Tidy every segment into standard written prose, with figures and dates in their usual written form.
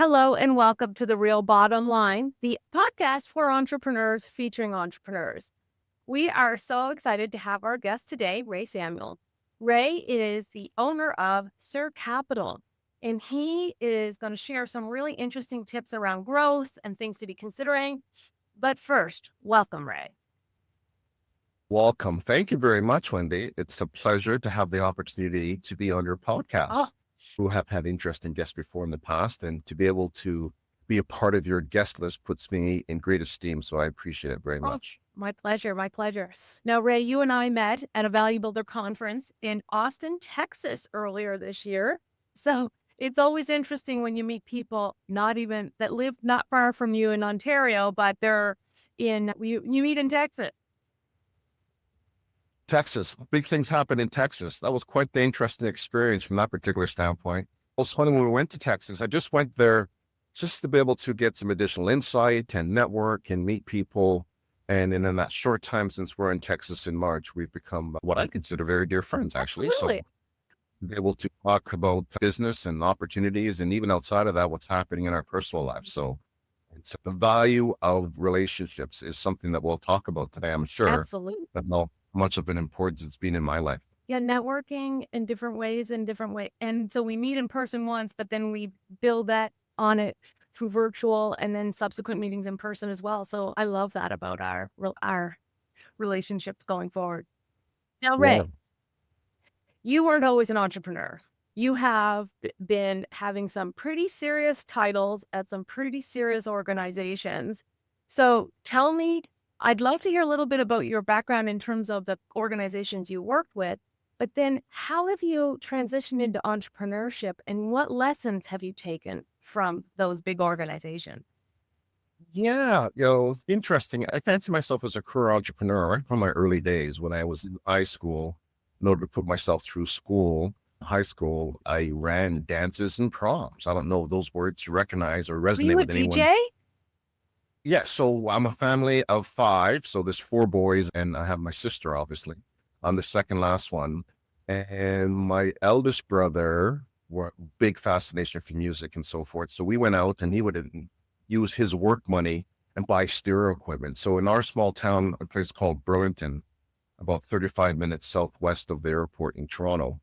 Hello and welcome to The Real Bottom Line, the podcast for entrepreneurs featuring entrepreneurs. We are so excited to have our guest today, Ray Samuel. Ray is the owner of Sir Capital, and he is going to share some really interesting tips around growth and things to be considering. But first, welcome, Ray. Welcome. Thank you very much, Wendy. It's a pleasure to have the opportunity to be on your Oh, podcast. Who have had interesting guests before in the past, and to be able to be a part of your guest list puts me in great esteem. So I appreciate it very oh, much. my pleasure. My pleasure. Now, Ray, you and I met at a Value Builder conference in Austin, Texas earlier this year. So it's always interesting when you meet people that live not far from you in Ontario, but you meet in Texas. Texas, big things happen in Texas. That was quite the interesting experience from that particular standpoint. It was funny when we went to Texas. I just went there just to be able to get some additional insight and network and meet people. And in that short time since we're in Texas in March, we've become what I consider very dear friends, actually. Absolutely. So be able to talk about business and opportunities, and even outside of that, what's happening in our personal lives. So it's the value of relationships is something that we'll talk about today, I'm sure, Absolutely. but no much of an importance it's been in my life. Yeah, networking in different ways, And so we meet in person once, but then we build that on it through virtual and then subsequent meetings in person as well. So I love that about our relationship going forward. Now, Yeah. Ray, you weren't always an entrepreneur. You have been having some pretty serious titles at some pretty serious organizations. So tell me, I'd love to hear a little bit about your background in terms of the organizations you worked with, but then how have you transitioned into entrepreneurship and what lessons have you taken from those big organizations? Yeah. It's interesting. I fancy myself as a career entrepreneur right from my early days when I was in high school. In order to put myself through high school, I ran dances and proms. I don't know if those words you recognize or Were resonate you a with anyone. DJ? Yeah, so I'm a family of five. So there's four boys, and I have my sister, obviously. I'm the second last one. And my eldest brother were big fascination for music and so forth. So we went out and he would use his work money and buy stereo equipment. So in our small town, a place called Burlington, about 35 minutes southwest of the airport in Toronto,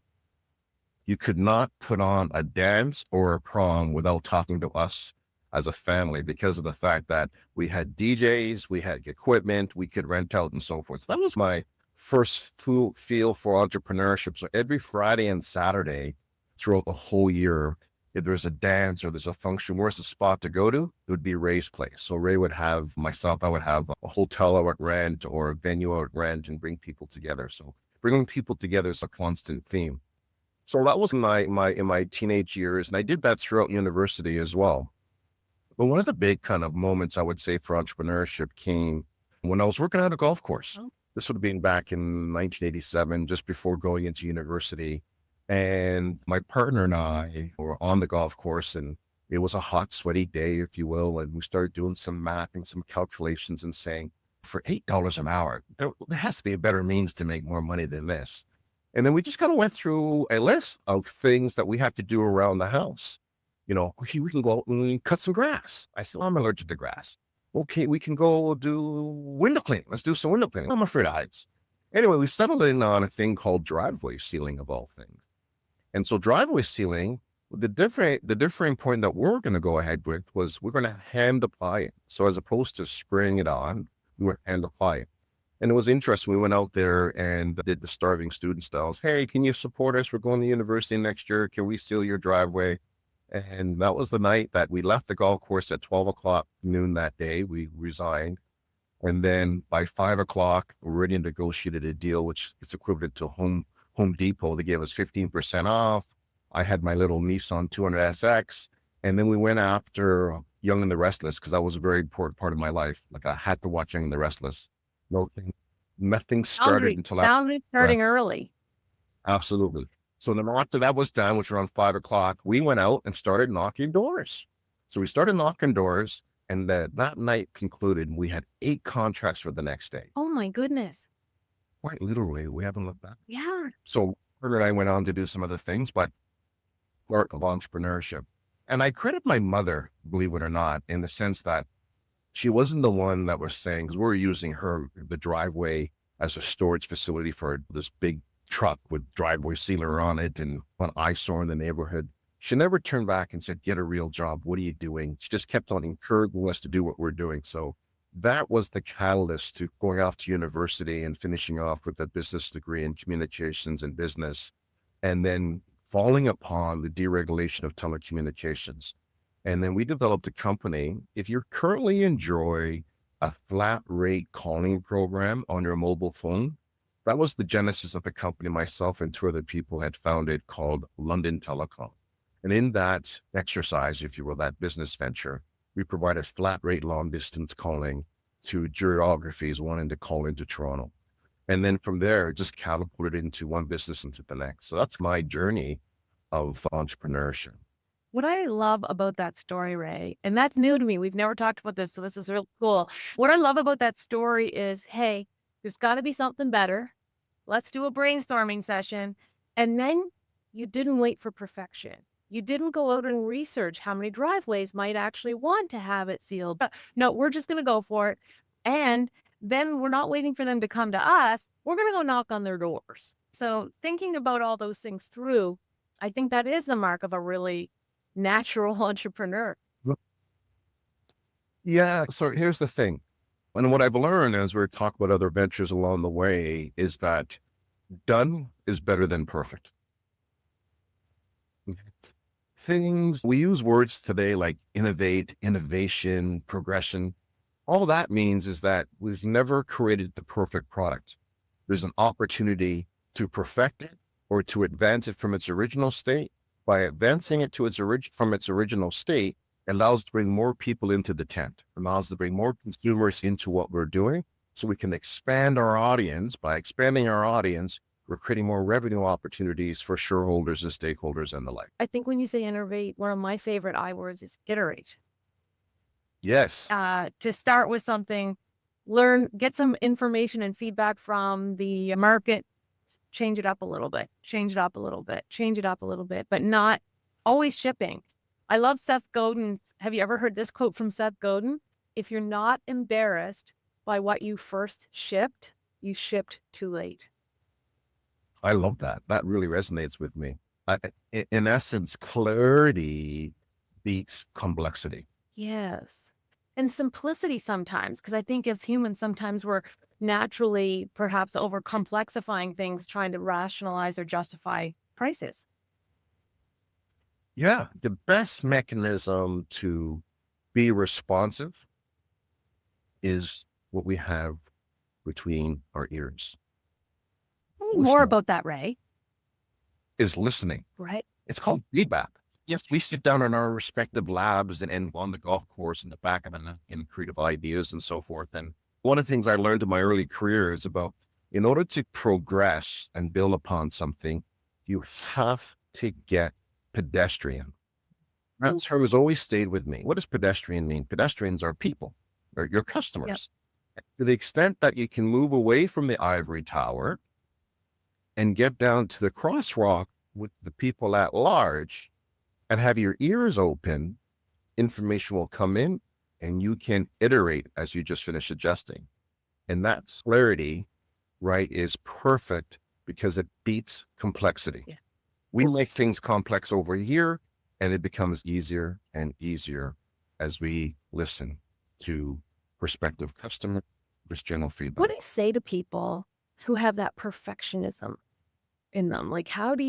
you could not put on a dance or a prom without talking to us as a family because of the fact that we had DJs, we had equipment, we could rent out and so forth. So that was my first full feel for entrepreneurship. So every Friday and Saturday throughout the whole year, if there's a dance or there's a function, where's the spot to go to? It would be Ray's place. So Ray would have myself, I would have a hotel I would rent or a venue I would rent and bring people together. So bringing people together is a constant theme. So that was in my teenage years, and I did that throughout university as well. But one of the big kind of moments I would say for entrepreneurship came when I was working at a golf course. Oh, This would have been back in 1987, just before going into university. And my partner and I were on the golf course, and it was a hot, sweaty day, if you will. And we started doing some math and some calculations and saying, for $8 an hour, there has to be a better means to make more money than this. And then we just kind of went through a list of things that we have to do around the house. Okay, we can go out and cut some grass. I said, well, I'm allergic to grass. Okay, we can go do window cleaning. Let's do some window cleaning. I'm afraid of heights. Anyway, we settled in on a thing called driveway sealing of all things. And so driveway sealing, the differing point that we're going to go ahead with was we're going to hand apply it. So as opposed to spraying it on, we would hand apply it. And it was interesting. We went out there and did the starving student styles. Hey, can you support us? We're going to university next year. Can we seal your driveway? And that was the night that we left the golf course at 12 o'clock noon that day. We resigned. And then by 5 o'clock, we already negotiated a deal, which is equivalent to Home Depot. They gave us 15% off. I had my little Nissan 200SX. And then we went after Young and the Restless because that was a very important part of my life. Like I had to watch Young and the Restless. Nothing started until after. boundary starting early. Absolutely. So then after that was done, which was around 5 o'clock, we went out and started knocking doors. So we started knocking doors, and that night concluded. We had 8 contracts for the next day. Oh my goodness. Quite literally, we haven't looked back. Yeah. So her and I went on to do some other things, but work of entrepreneurship. And I credit my mother, believe it or not, in the sense that she wasn't the one that was saying, because we were using the driveway as a storage facility for this big truck with driveway sealer on it and an eyesore in the neighborhood. She never turned back and said, get a real job. What are you doing? She just kept on encouraging us to do what we're doing. So that was the catalyst to going off to university and finishing off with a business degree in communications and business, and then falling upon the deregulation of telecommunications. And then we developed a company. If you currently enjoy a flat rate calling program on your mobile phone, that was the genesis of a company myself and two other people had founded called London Telecom. And in that exercise, if you will, that business venture, we provided flat rate long distance calling to geographies wanting to call into Toronto. And then from there, just catapulted into one business into the next. So that's my journey of entrepreneurship. What I love about that story, Ray, and that's new to me. We've never talked about this, so this is real cool. What I love about that story is, hey, there's got to be something better. Let's do a brainstorming session. And then you didn't wait for perfection. You didn't go out and research how many driveways might actually want to have it sealed. No, we're just going to go for it. And then we're not waiting for them to come to us. We're going to go knock on their doors. So thinking about all those things through, I think that is the mark of a really natural entrepreneur. Yeah. So here's the thing. And what I've learned as we're talking about other ventures along the way is that done is better than perfect. Things we use words today like innovate, innovation, progression. All that means is that we've never created the perfect product. There's an opportunity to perfect it or to advance it from its original state. By advancing it to from its original state, it allows to bring more people into the tent, allows to bring more consumers into what we're doing so we can expand our audience. By expanding our audience, we're creating more revenue opportunities for shareholders and stakeholders and the like. I think when you say innovate, one of my favorite I words is iterate. Yes. To start with something, get some information and feedback from the market, change it up a little bit, change it up a little bit, change it up a little bit, but not always shipping. I love Seth Godin. Have you ever heard this quote from Seth Godin? If you're not embarrassed by what you first shipped, you shipped too late. I love that. That really resonates with me. In essence, clarity beats complexity. Yes. And simplicity sometimes, because I think as humans, sometimes we're naturally perhaps over complexifying things, trying to rationalize or justify prices. Yeah. The best mechanism to be responsive is what we have between our ears. More about that, Ray. Is listening. Right. It's called feedback. Yes, we sit down in our respective labs and on the golf course in the back of and creative ideas and so forth. And one of the things I learned in my early career is about, in order to progress and build upon something, you have to get pedestrian. That term has always stayed with me. What does pedestrian mean? Pedestrians are people, or your customers. Yep. To the extent that you can move away from the ivory tower and get down to the crosswalk with the people at large and have your ears open, information will come in and you can iterate as you just finished adjusting. And that clarity, right, is perfect because it beats complexity. Yeah. We make things complex over here and it becomes easier and easier as we listen to prospective customers, just general feedback. What do you say to people who have that perfectionism in them? Like, how would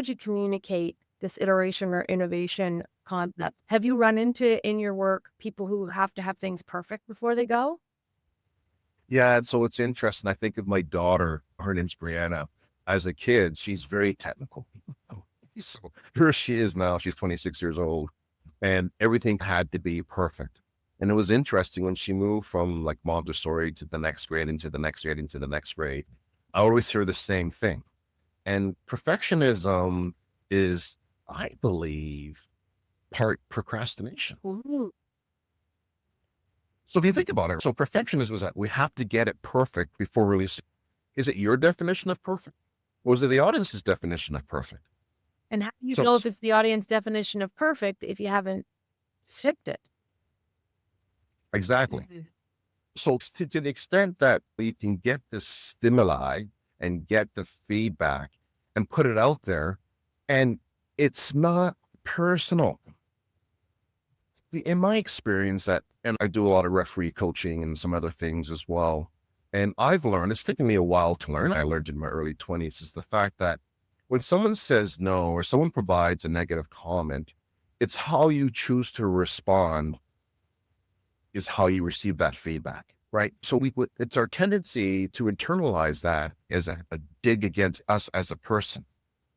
you communicate this iteration or innovation concept? Have you run into in your work people who have to have things perfect before they go? Yeah. So it's interesting. I think of my daughter, her name's Brianna. As a kid, she's very technical. So here she is now, she's 26 years old and everything had to be perfect. And it was interesting when she moved from like Montessori to the next grade, into the next grade, into the next grade. I always hear the same thing. And perfectionism is, I believe, part procrastination. Ooh. So if you think about it, so perfectionism was that we have to get it perfect before releasing. Is it your definition of perfect? Or is it the audience's definition of perfect? And how do you So know if it's the audience definition of perfect if you haven't shipped it? exactly. Mhm. So to the extent that we can get the stimuli and get the feedback and put it out there, and it's not personal. In my experience that, and I do a lot of referee coaching and some other things as well. And I've learned, it's taken me a while to learn. I learned in my early 20s is the fact that when someone says no, or someone provides a negative comment, it's how you choose to respond is how you receive that feedback, right? So it's our tendency to internalize that as a dig against us as a person.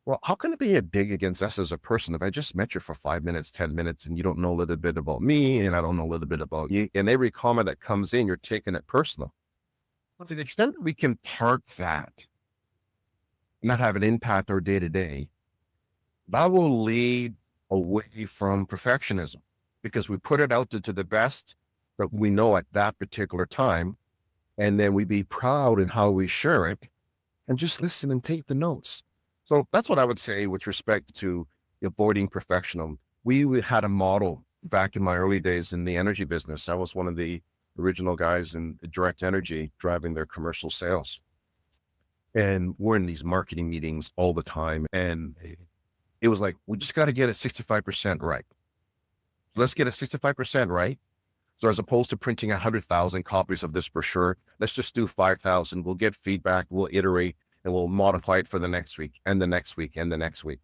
Well, how can it be a dig against us as a person if I just met you for 5 minutes, 10 minutes, and you don't know a little bit about me and I don't know a little bit about you? And every comment that comes in, you're taking it personal. But to the extent that we can park that, not have an impact our day to day, that will lead away from perfectionism because we put it out to the best that we know at that particular time. And then we be proud in how we share it and just listen and take the notes. So that's what I would say with respect to avoiding perfectionism. We had a model back in my early days in the energy business. I was one of the original guys in direct energy driving their commercial sales. And we're in these marketing meetings all the time. And it was like, we just got to get it 65% right. Let's get it 65% right. So as opposed to printing 100,000 copies of this brochure, let's just do 5,000. We'll get feedback, we'll iterate, and we'll modify it for the next week and the next week and the next week.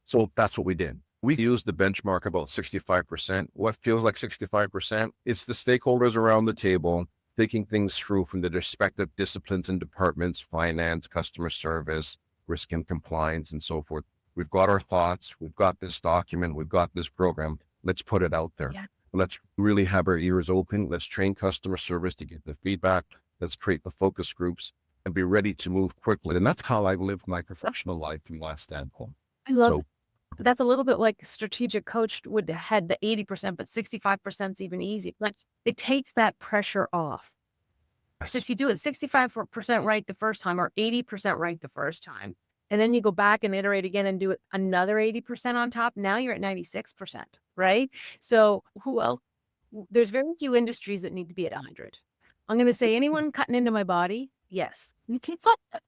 So that's what we did. We used the benchmark about 65%. What feels like 65%? It's the stakeholders around the table thinking things through from the respective disciplines and departments, finance, customer service, risk and compliance, and so forth. We've got our thoughts. We've got this document. We've got this program. Let's put it out there. Yeah. Let's really have our ears open. Let's train customer service to get the feedback. Let's create the focus groups and be ready to move quickly. And that's how I've lived my professional life from that standpoint. I love So it. That's a little bit like strategic coach would had the 80%, but 65% is even easier. Like it takes that pressure off. So yes, if you do it 65% right the first time or 80% right the first time, and then you go back and iterate again and do it another 80% on top, now you're at 96%, right? So who else? There's very few industries that need to be at 100. I'm going to say anyone cutting into my body, yes. You can put that.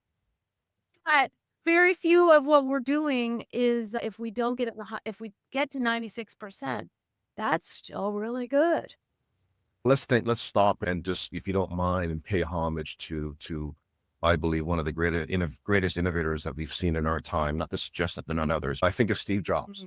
But very few of what we're doing is if we don't get it, if we get to 96%, that's still really good. let's stop and just, if you don't mind, and pay homage to I believe one of the greatest innovators that we've seen in our time. Not to suggest that they're not others. I think of Steve Jobs.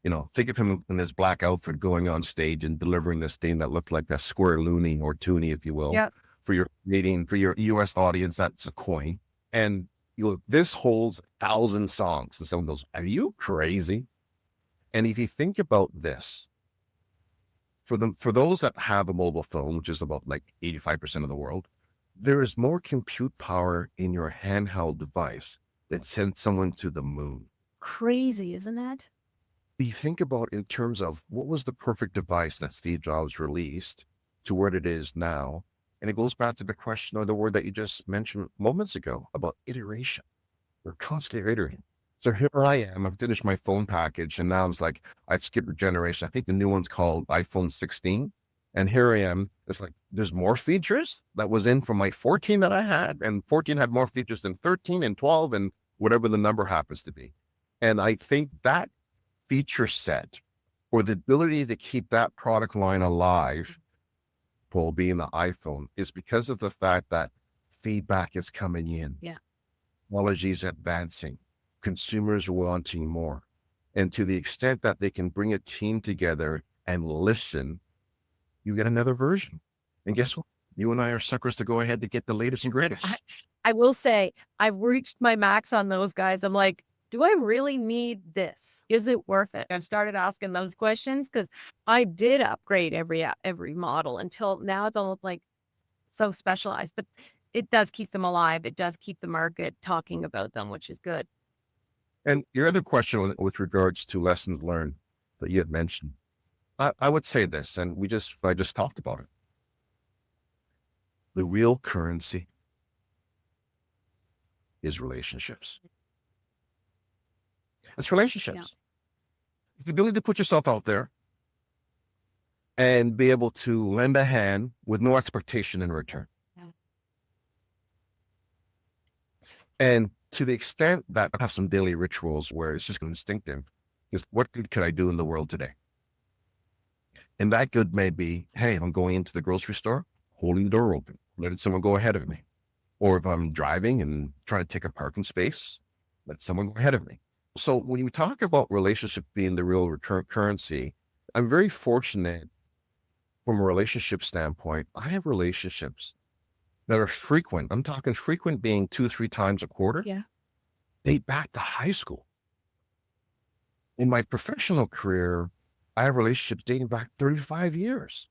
Mhm. Think of him in his black outfit going on stage and delivering this thing that looked like a square loony or toonie, if you will, Yep. for your meeting, for your US audience. That's a coin. And this holds 1,000 songs. And someone goes, are you crazy? And if you think about this, for those that have a mobile phone, which is about like 85% of the world, there is more compute power in your handheld device that sends someone to the moon. Crazy, isn't that? You think about in terms of what was the perfect device that Steve Jobs released to where it is now. And it goes back to the question or the word that you just mentioned moments ago about iteration. We're constantly iterating. So here I am. I've finished my phone package and now it's like I've skipped a generation. I think the new one's called iPhone 16. And here I am. It's like there's more features that was in from my 14 that I had, and 14 had more features than 13 and 12 and whatever the number happens to be. And I think that feature set or the ability to keep that product line alive, Paul, being the iPhone, is because of the fact that feedback is coming in, Yeah. technology is advancing, consumers are wanting more. And to the extent that they can bring a team together and listen, you get another version. And guess what? You and I are suckers to go ahead to get the latest and I greatest. I will say I've reached my max on those guys. I'm like, do I really need this? Is it worth it? I've started asking those questions because I did upgrade every model until now it's almost like so specialized, but it does keep them alive. It does keep the market talking about them, which is good. And your other question with regards to lessons learned that you had mentioned, I would say this, and I just talked about it. The real currency is relationships. It's Yeah. relationships. It's the ability to put yourself out there and be able to lend a hand with no expectation in return. Yeah. And to the extent that I have some daily rituals where it's just instinctive, is what good could I do in the world today? And that good may be, hey, I'm going into the grocery store, holding the door open, letting someone go ahead of me. Or if I'm driving and trying to take a parking space, let someone go ahead of me. So when you talk about relationship being the real recurrent currency, I'm very fortunate from a relationship standpoint. I have relationships that are frequent. I'm talking frequent being 2, 3 times a quarter, Yeah. date back to high school. In my professional career, I have relationships dating back 35 years.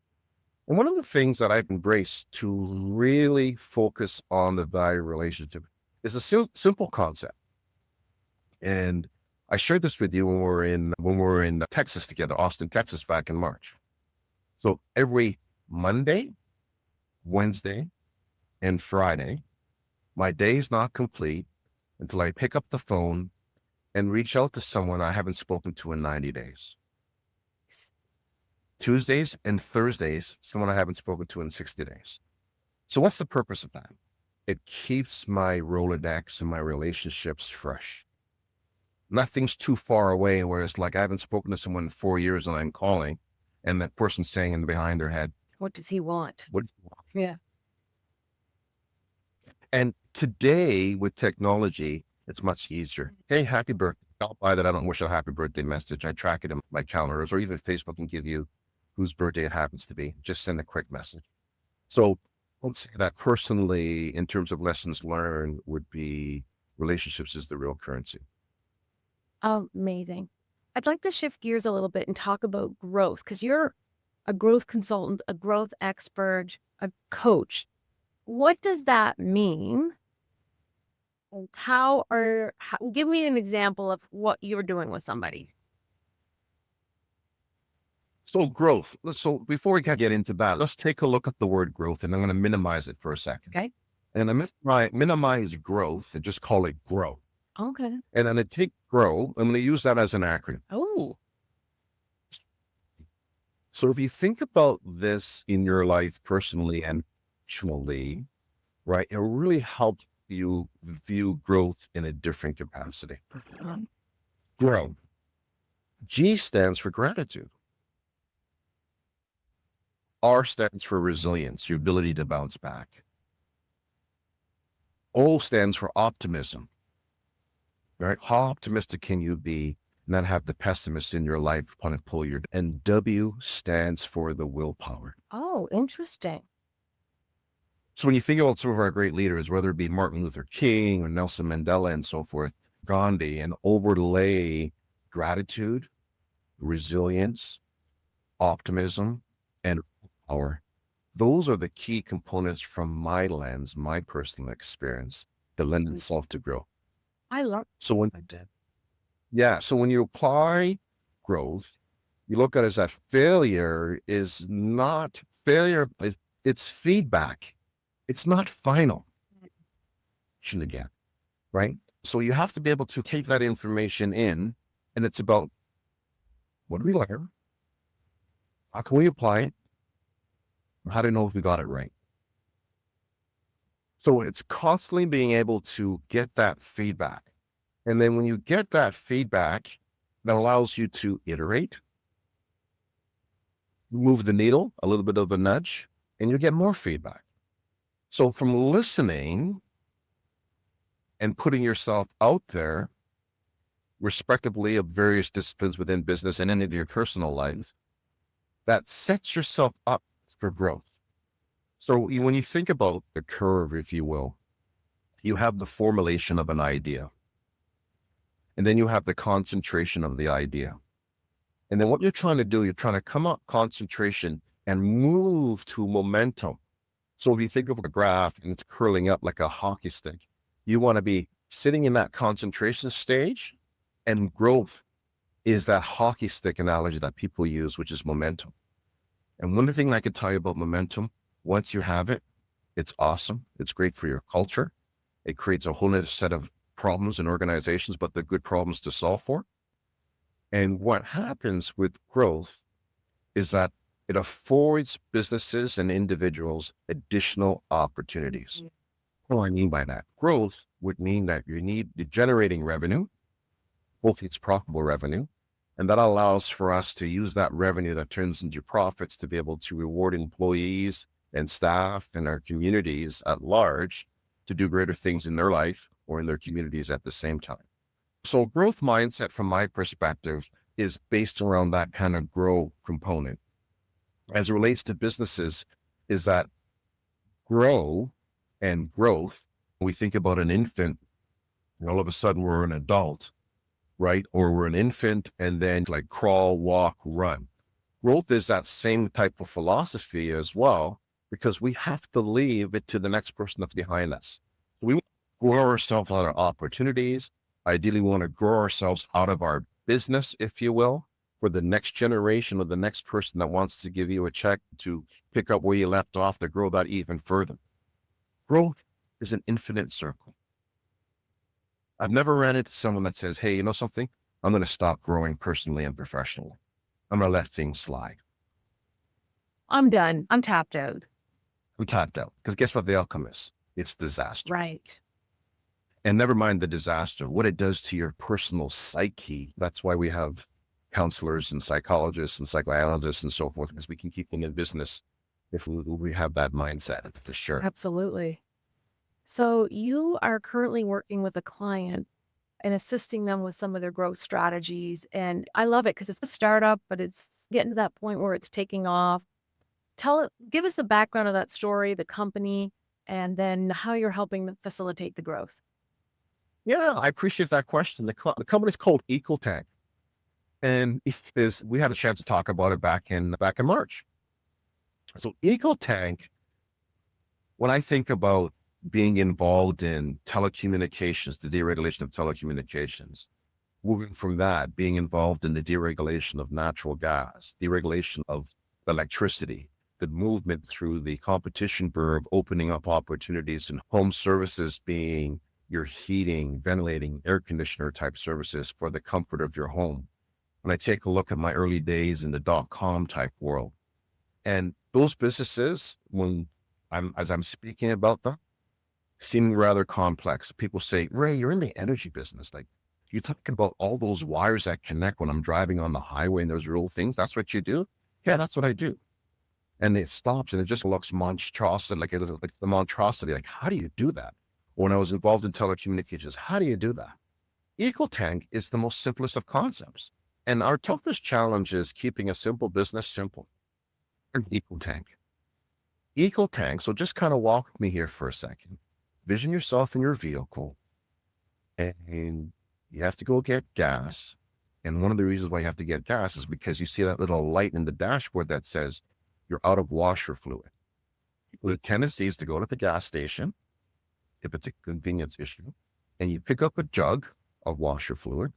And one of the things that I've embraced to really focus on the value relationship is a simple concept. And I shared this with you when we were in Texas together, Austin, Texas, back in March. So every Monday, Wednesday, and Friday, my day is not complete until I pick up the phone and reach out to someone I haven't spoken to in 90 days. Tuesdays and Thursdays, someone I haven't spoken to in 60 days. So what's the purpose of that? It keeps my Rolodex and my relationships fresh. Nothing's too far away where it's like I haven't spoken to someone in 4 years and I'm calling and that person's saying in behind their head, What does he want? what's Yeah. and today with technology, it's much easier. Hey, happy birthday. I'll buy that. I don't wish a happy birthday message. I track it in my calendars, or even Facebook can give you whose birthday it happens to be. Just send a quick message. So let's say that personally, in terms of lessons learned, would be relationships is the real currency. Amazing. I'd like to shift gears a little bit and talk about growth because you're a growth consultant, a growth expert, a coach. What does that mean? And give me an example of what you're doing with somebody. So growth. So before we can get into that, let's take a look at the word growth, and I'm going to minimize it for a second. Okay. And I minimize growth and just call it grow. Okay. And then I take grow, I'm going to use that as an acronym. Oh, So if you think about this in your life personally and professionally, right, it'll really help you view growth in a different capacity. Grow. G stands for gratitude. R stands for resilience, your ability to bounce back. O stands for optimism, right? How optimistic can you be and not have the pessimist in your life want to pull your, and W stands for the willpower. oh, interesting. So when you think about some of our great leaders, whether it be Martin Luther King or Nelson Mandela and so forth, Gandhi, and overlay gratitude, resilience, optimism, and power. Those are the key components from my lens, my personal experience that lend itself to growth. I love So when, I did. yeah, so when you apply growth, you look at it as that failure is not failure, it's feedback. It's not final. Again, right? So you have to be able to take that information in, and it's about what do we learn? How can we apply it? How do we know if we got it right? So it's constantly being able to get that feedback. And then when you get that feedback, that allows you to iterate, move the needle, a little bit of a nudge, and you get more feedback. So from listening and putting yourself out there, respectively of various disciplines within business and any of your personal life, that sets yourself up for growth. So when you think about the curve, if you will, you have the formulation of an idea, and then you have the concentration of the idea. And then what you're trying to do, you're trying to come up concentration and move to momentum. So if you think of a graph and it's curling up like a hockey stick, you want to be sitting in that concentration stage, and growth is that hockey stick analogy that people use, which is momentum. And one thing I can tell you about momentum, once you have it, it's awesome. It's great for your culture. It creates a whole other set of problems in organizations, but the good problems to solve for. And what happens with growth is that it affords businesses and individuals additional opportunities. What do I mean by that? Growth would mean that you're generating revenue, hopefully it's profitable revenue. And that allows for us to use that revenue that turns into profits to be able to reward employees and staff and our communities at large to do greater things in their life or in their communities at the same time. So growth mindset from my perspective is based around that kind of grow component. As it relates to businesses, is that grow and growth. We think about an infant, and all of a sudden we're an adult, right? Or we're an infant and then like crawl, walk, run. Growth is that same type of philosophy as well, because we have to leave it to the next person that's behind us. We want to grow ourselves out of opportunities. Ideally, we want to grow ourselves out of our business, if you will, for the next generation or the next person that wants to give you a check to pick up where you left off to grow that even further. Growth is an infinite circle. I've never ran into someone that says, hey, you know something? I'm going to stop growing personally and professionally. I'm going to let things slide. I'm done. I'm tapped out. I'm tapped out. Because guess what the outcome is? It's disaster. Right. And never mind the disaster, what it does to your personal psyche. That's why we have counselors and psychologists and psychoanalysts and so forth, because we can keep them in business if we have that mindset, for sure. Absolutely. So you are currently working with a client and assisting them with some of their growth strategies. And I love it because it's a startup, but it's getting to that point where it's taking off. Give us the background of that story, the company, and then how you're helping them facilitate the growth. Yeah, I appreciate that question. The company's called EcoTank. And we had a chance to talk about it back in March. So EcoTank, when I think about being involved in telecommunications, the deregulation of telecommunications, moving from that, being involved in the deregulation of natural gas, deregulation of electricity, the movement through the competition bureau of opening up opportunities in home services being your heating, ventilating, air conditioner type services for the comfort of your home. When I take a look at my early days in the .com type world, and those businesses, as I'm speaking about them, seem rather complex. People say, Ray, you're in the energy business. Like, you talking about all those wires that connect when I'm driving on the highway and those real things. That's what you do? Yeah, that's what I do. And it stops and it just looks monstrosity, like the monstrosity. Like, how do you do that? When I was involved in telecommunications, how do you do that? EcoTank is the most simplest of concepts. And our toughest challenge is keeping a simple business simple. EcoTank. EcoTank. So just kind of walk with me here for a second. Vision yourself in your vehicle and you have to go get gas. And one of the reasons why you have to get gas is because you see that little light in the dashboard that says you're out of washer fluid. The tendency is to go to the gas station, if it's a convenience issue, and you pick up a jug of washer fluid.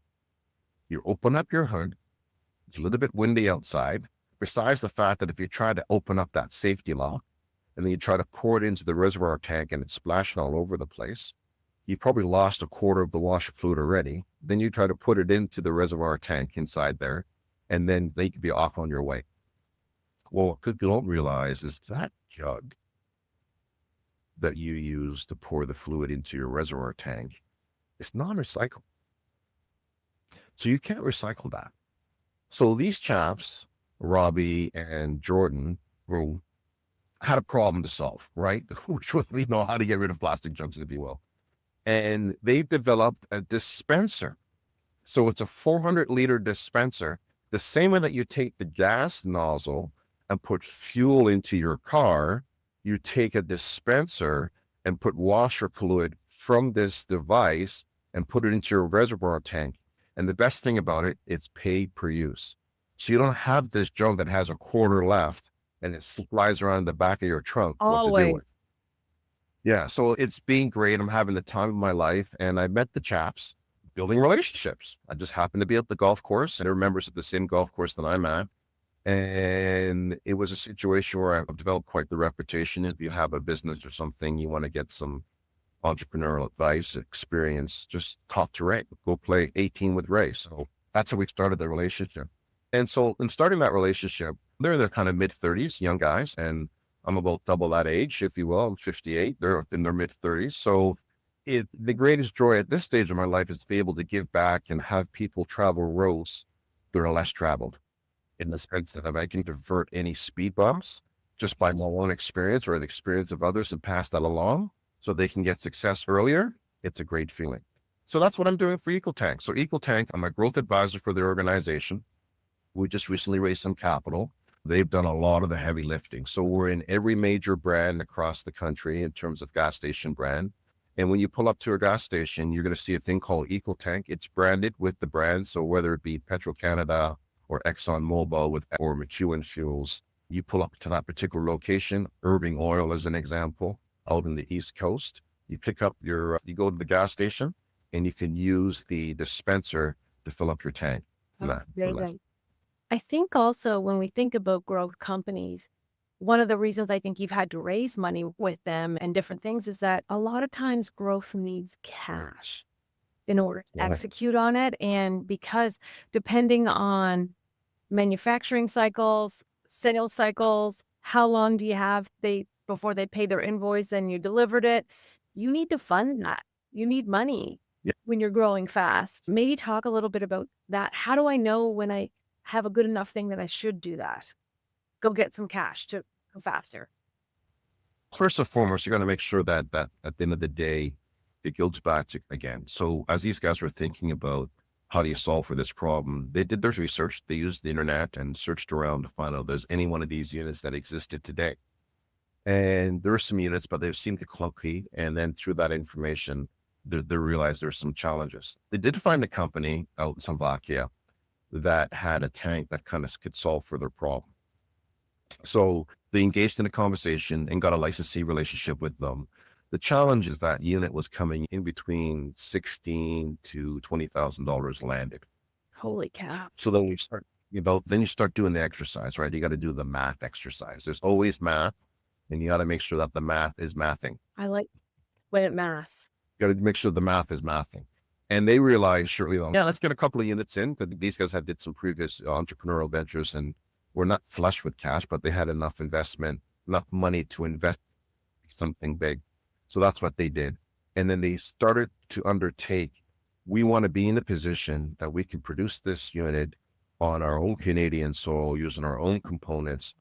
You open up your hood. It's a little bit windy outside. Besides the fact that if you try to open up that safety lock and then you try to pour it into the reservoir tank and it's splashing all over the place, you probably lost a quarter of the washer fluid already. Then you try to put it into the reservoir tank inside there, and then they could be off on your way. Well, what people don't realize is that jug that you use to pour the fluid into your reservoir tank is non-recyclable. So you can't recycle that. So these chaps, Robbie and Jordan, had a problem to solve, right? Which was, we know how to get rid of plastic jugs, if you will. And they've developed a dispenser. So it's a 400-liter dispenser, the same way that you take the gas nozzle and put fuel into your car, you take a dispenser and put washer fluid from this device and put it into your reservoir tank. And the best thing about it, it's pay per use. So you don't have this jug that has a quarter left and it flies around in the back of your trunk. What to do with. Yeah, so it's been great. I'm having the time of my life, and I met the chaps building relationships. I just happened to be at the golf course, and they're members of the same golf course that I'm at. And it was a situation where I've developed quite the reputation. If you have a business or something, you want to get some entrepreneurial advice, experience, just talk to Ray. Go play 18 with Ray. So That's how we started the relationship. And so in starting that relationship, they're in their kind of mid-30s, young guys, and I'm about double that age, if you will. I'm 58. They're in their mid-30s. So the greatest joy at this stage of my life is to be able to give back and have people travel roads that are less traveled, in the sense that if I can divert any speed bumps just by my own experience or the experience of others and pass that along so they can get success earlier, it's a great feeling. So that's what I'm doing for EcoTank. So EcoTank, I'm a growth advisor for the organization. We just recently raised some capital. They've done a lot of the heavy lifting. So we're in every major brand across the country in terms of gas station brand. And when you pull up to a gas station, you're going to see a thing called EcoTank. It's branded with the brand. So whether it be Petro-Canada or ExxonMobil or McEwen Fuels, you pull up to that particular location, Irving Oil as an example, out in the East Coast. You pick up you go to the gas station and you can use the dispenser to fill up your tank. I think also when we think about growth companies, one of the reasons I think you've had to raise money with them and different things is that a lot of times growth needs cash in order to Yeah. execute on it. And because depending on manufacturing cycles, sales cycles, how long do you have before they pay their invoice and you delivered it? You need to fund that. You need money Yeah. when you're growing fast. Maybe talk a little bit about that. How do I know when I have a good enough thing that I should do that? Go get some cash to go faster. First and foremost, you got to make sure that at the end of the day, it goes back to again. So as these guys were thinking about how do you solve for this problem, they did their research. They used the internet and searched around to find out if there's any one of these units that existed today. And there were some units, but they seemed to clunky. And then through that information, they realized there's some challenges. They did find a company out in Slovakia that had a tank that kind of could solve for their problem. So they engaged in a conversation and got a licensee relationship with them. The challenge is that unit was coming in between $16,000 to $20,000 landed. Holy cow. So then you start doing the exercise, right? You got to do the math exercise. There's always math, and you got to make sure that the math is mathing. I like when it maths. You got to make sure the math is mathing. And they realized shortly on, yeah, let's get a couple of units in, because these guys did some previous entrepreneurial ventures and were not flush with cash, but they had enough money to invest in something big. So that's what they did. And then they started to undertake, we want to be in a position that we can produce this unit on our own Canadian soil using our own components.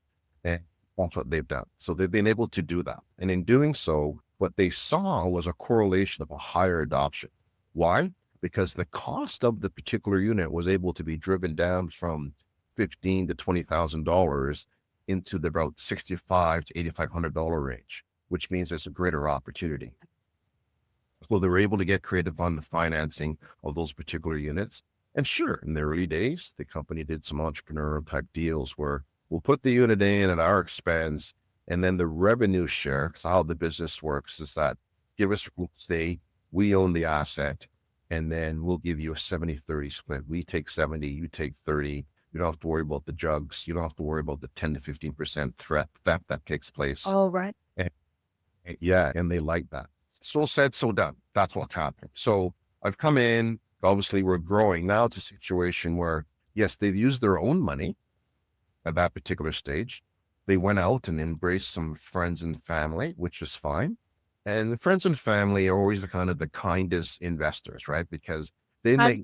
And that's what they've done. So they've been able to do that. And in doing so, what they saw was a correlation of a higher adoption. Why? Because the cost of the particular unit was able to be driven down from $15,000 to $20,000 into the about $6,500 to $8,500 range, which means there's a greater opportunity. So they were able to get creative on the financing of those particular units. And sure, in the early days, the company did some entrepreneurial type deals where we'll put the unit in at our expense, and then the revenue share, because how the business works is that give us real estate, we own the asset, and then we'll give you a 70-30 split. We take 70, you take 30. You don't have to worry about the jugs. You don't have to worry about the 10 to 15% theft that takes place. Oh, right. And they like that. So said, so done. That's what's happening. So I've come in, obviously we're growing. Now it's a situation where, yes, they've used their own money at that particular stage. They went out and embraced some friends and family, which is fine. And the friends and family are always the kindest investors, right? Because they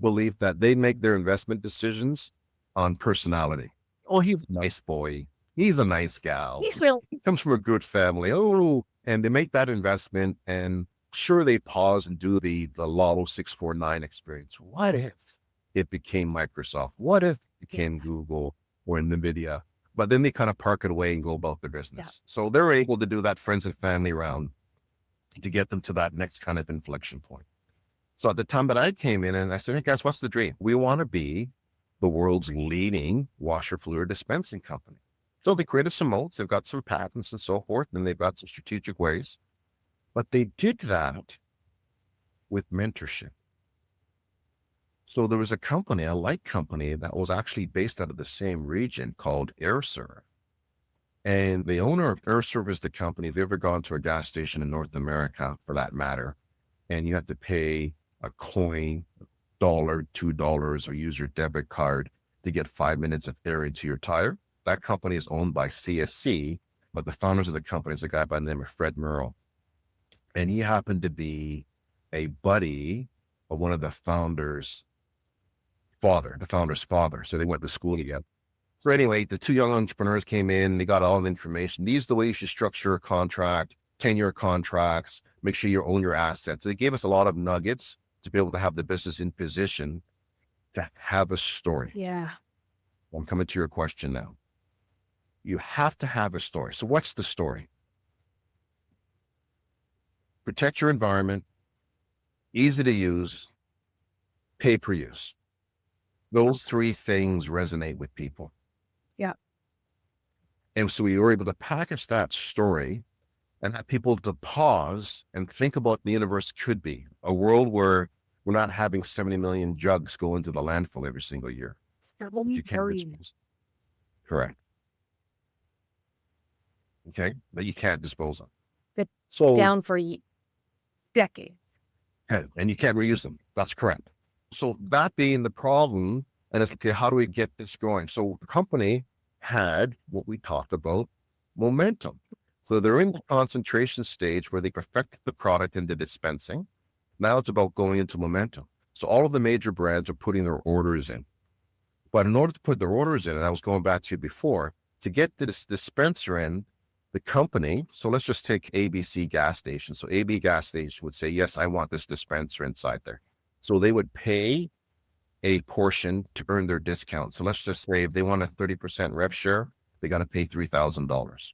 believe that they make their investment decisions on personality. Oh, he's a nice boy. He's a nice gal. He's real. He comes from a good family. Oh, and they make that investment, and sure, they pause and do the Lotto 649 experience. What if it became Microsoft? What if it became Google or NVIDIA? But then they kind of park it away and go about their business. Yeah. So they're able to do that friends and family round to get them to that next kind of inflection point. So at the time that I came in and I said, hey guys, what's the dream? We want to be the world's leading washer fluid dispensing company. So they created some molds, they've got some patents and so forth, and they've got some strategic ways, but they did that with mentorship. So there was a company, a light company that was actually based out of the same region called AirServe. And the owner of AirServe is the company. If you've ever gone to a gas station in North America, for that matter, and you have to pay a coin $2 or use your debit card to get 5 minutes of air into your tire. That company is owned by CSC, but the founders of the company is a guy by the name of Fred Merrill. And he happened to be a buddy of one of the founders' father. So they went to school together. So anyway, the two young entrepreneurs came in, they got all the information. These are the way you should structure a contract, 10-year contracts, make sure you own your assets. They gave us a lot of nuggets to be able to have the business in position to have a story. Yeah. I'm coming to your question now. You have to have a story. So what's the story? Protect your environment, easy to use, pay per use. Those three things resonate with people. Yeah. And so we were able to package that story and have people to pause and think about the universe could be a world where we're not having 70 million jugs go into the landfill every single year. You can't dispose. Correct. Okay. That you can't dispose of. That So down for decades. and you can't reuse them. That's correct. So that being the problem, and it's okay, how do we get this going? So the company had what we talked about, momentum. So they're in the concentration stage where they perfected the product into dispensing. Now it's about going into momentum. So all of the major brands are putting their orders in. But in order to put their orders in, and I was going back to you before, to get this dispenser in, the company, so let's just take ABC gas station. So AB gas station would say, yes, I want this dispenser inside there. So they would pay a portion to earn their discount. So let's just say if they want a 30% rev share, they got to pay $3,000.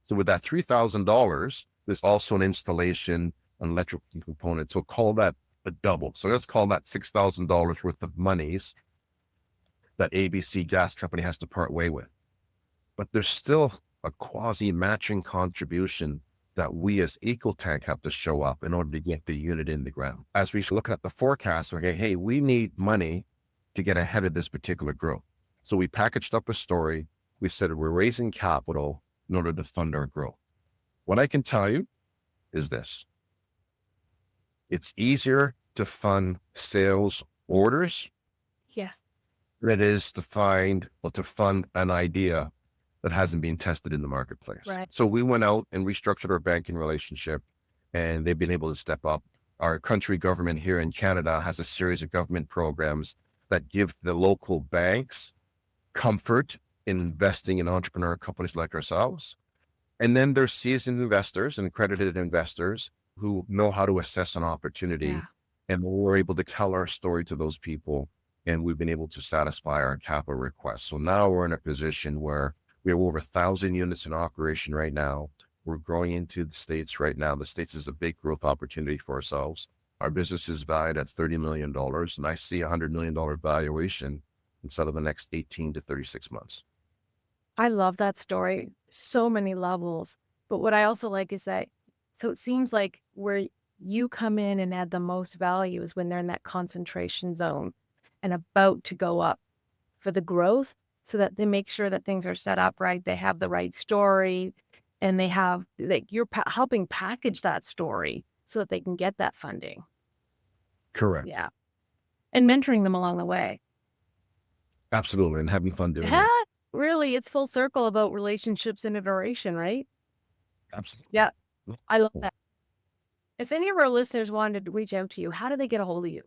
So with that $3,000, there's also an installation, an electrical component. So call that a double. So let's call that $6,000 worth of monies that ABC gas company has to part way with. But there's still a quasi matching contribution that we as EcoTank have to show up in order to get the unit in the ground. As we look at the forecast, okay, hey, we need money to get ahead of this particular growth. So we packaged up a story. We said we're raising capital in order to fund our growth. What I can tell you is this. It's easier to fund sales orders Yes. than it is to fund an idea that hasn't been tested in the marketplace. Right. So we went out and restructured our banking relationship, and they've been able to step up. Our country government here in Canada has a series of government programs that give the local banks comfort in investing in entrepreneur companies like ourselves. And then there's seasoned investors and accredited investors who know how to assess an opportunity. Yeah. And we're able to tell our story to those people, and we've been able to satisfy our capital requests. So now we're in a position where we have over 1,000 units in operation right now. We're growing into the States right now. The States is a big growth opportunity for ourselves. Our business is valued at $30 million, and I see $100 million valuation inside of the next 18 to 36 months. I love that story. So many levels. But what I also like is that, so it seems like where you come in and add the most value is when they're in that concentration zone and about to go up for the growth, so that they make sure that things are set up right. They have the right story, and they have, like, you're helping package that story so that they can get that funding. Correct. Yeah. And mentoring them along the way. Absolutely. And having fun doing it. Yeah, really, it's full circle about relationships and iteration, right? Absolutely. Yeah. I love that. If any of our listeners wanted to reach out to you, how do they get a hold of you?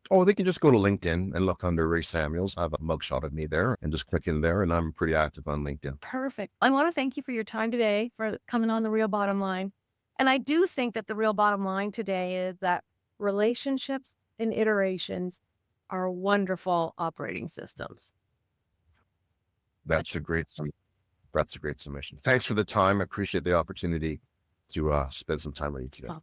Oh, they can just go to LinkedIn and look under Ray Samuels. I have a mugshot of me there, and just click in there, and I'm pretty active on LinkedIn. Perfect. I want to thank you for your time today, for coming on The Real Bottom Line. And I do think that the real bottom line today is that relationships and iterations are wonderful operating systems. That's a great submission. Thanks for the time. I appreciate the opportunity to spend some time with you today.